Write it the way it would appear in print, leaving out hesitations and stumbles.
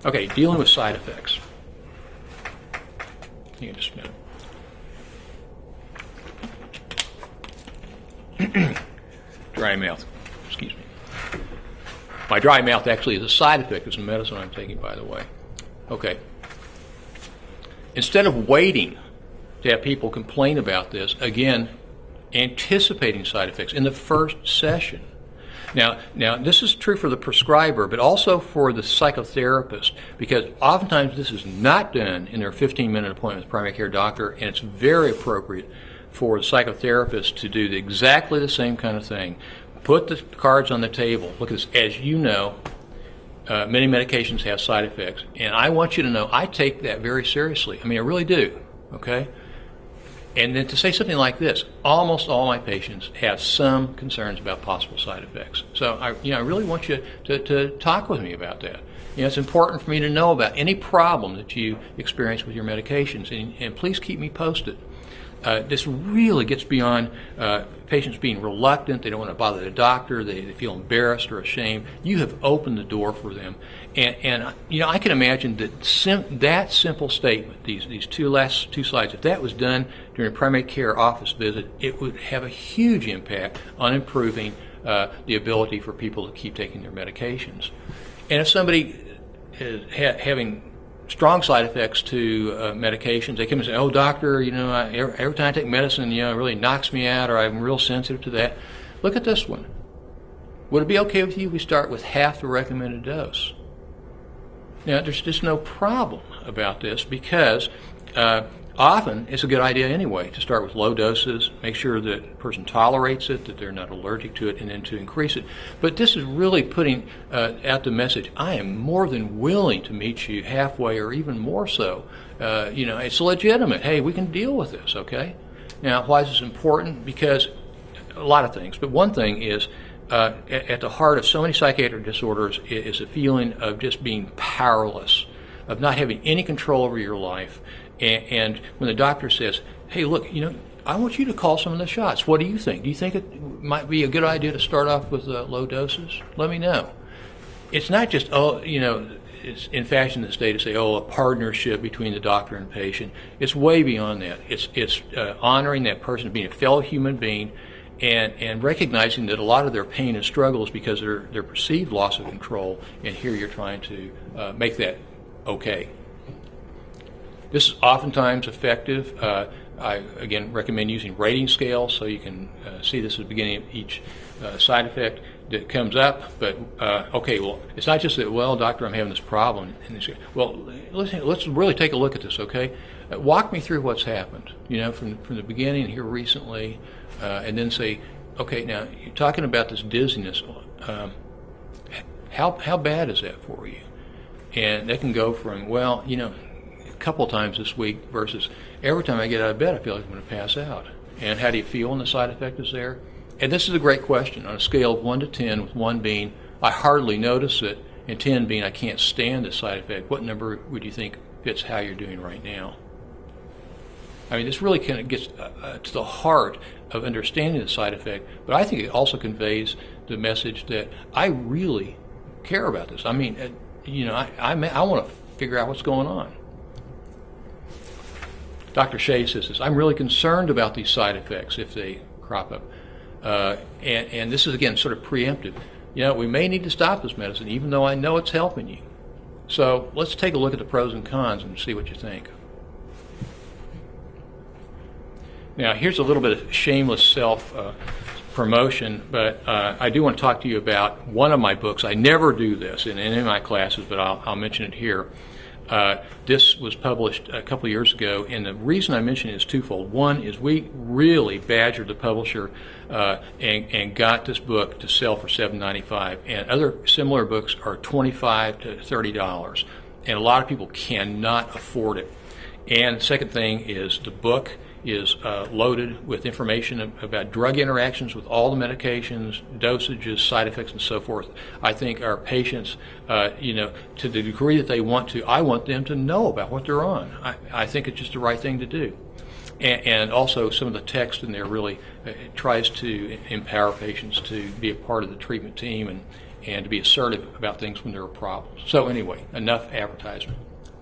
Okay, dealing with side effects. Hang on just a minute. Dry mouth. Excuse me. My dry mouth actually is a side effect of some medicine I'm taking, by the way. Okay. Instead of waiting to have people complain about this, again, anticipating side effects in the first session. Now, this is true for the prescriber, but also for the psychotherapist, because oftentimes this is not done in their 15-minute appointment with the primary care doctor, and it's very appropriate for the psychotherapist to do exactly the same kind of thing. Put the cards on the table. Look at this. As you know, many medications have side effects, and I want you to know I take that very seriously. I mean, I really do, okay? And then to say something like this, almost all my patients have some concerns about possible side effects. So I really want you to talk with me about that. It's important for me to know about any problem that you experience with your medications, and please keep me posted. This really gets beyond patients being reluctant. They don't want to bother the doctor. They feel embarrassed or ashamed. You have opened the door for them. And I can imagine that that simple statement, these last two slides, if that was done during a primary care office visit, it would have a huge impact on improving the ability for people to keep taking their medications. And if somebody is having strong side effects to medications, they come and say, "Oh, doctor, every time I take medicine, it really knocks me out, or I'm real sensitive to that." Look at this one. Would it be okay with you if we start with half the recommended dose? Now, there's just no problem about this, because often it's a good idea anyway to start with low doses, make sure that the person tolerates it, that they're not allergic to it, and then to increase it. But this is really putting out the message, I am more than willing to meet you halfway, or even more so. It's legitimate. Hey, we can deal with this, okay? Now, why is this important? Because a lot of things, but one thing is, at the heart of so many psychiatric disorders is a feeling of just being powerless, of not having any control over your life. And when the doctor says, "Hey, look, I want you to call some of the shots. What do you think? Do you think it might be a good idea to start off with low doses? Let me know." It's not just, it's in fashion this day to say, a partnership between the doctor and patient. It's way beyond that. It's honoring that person, being a fellow human being, and recognizing that a lot of their pain and struggle is because of their perceived loss of control, and here you're trying to make that okay. This is oftentimes effective. I, again, recommend using rating scales so you can see this at the beginning of each side effect that comes up. But, it's not just that, doctor, I'm having this problem. And they say, let's really take a look at this, okay? Walk me through what's happened, from the beginning here recently, and then say, okay, now you're talking about this dizziness. How bad is that for you? And that can go from, a couple times this week versus every time I get out of bed I feel like I'm going to pass out. And how do you feel when the side effect is there? And this is a great question. On a scale of 1 to 10, with 1 being I hardly notice it, and 10 being I can't stand the side effect, what number would you think fits how you're doing right now? I mean, this really kind of gets to the heart of understanding the side effect, but I think it also conveys the message that I really care about this. I mean, I want to figure out what's going on. Dr. Shea says this, I'm really concerned about these side effects if they crop up. And this is, again, sort of preemptive. We may need to stop this medicine even though I know it's helping you. So let's take a look at the pros and cons and see what you think. Now, here's a little bit of shameless self-promotion, but I do want to talk to you about one of my books. I never do this in any of my classes, but I'll mention it here. This was published a couple of years ago, and the reason I mention it is twofold. One is we really badgered the publisher and got this book to sell for $7.95, and other similar books are $25 to $30, and a lot of people cannot afford it. And the second thing is the book is loaded with information about drug interactions with all the medications, dosages, side effects, and so forth. I think our patients, to the degree that they want to, I want them to know about what they're on. I think it's just the right thing to do. And also some of the text in there really tries to empower patients to be a part of the treatment team and to be assertive about things when there are problems. So anyway, enough advertisement.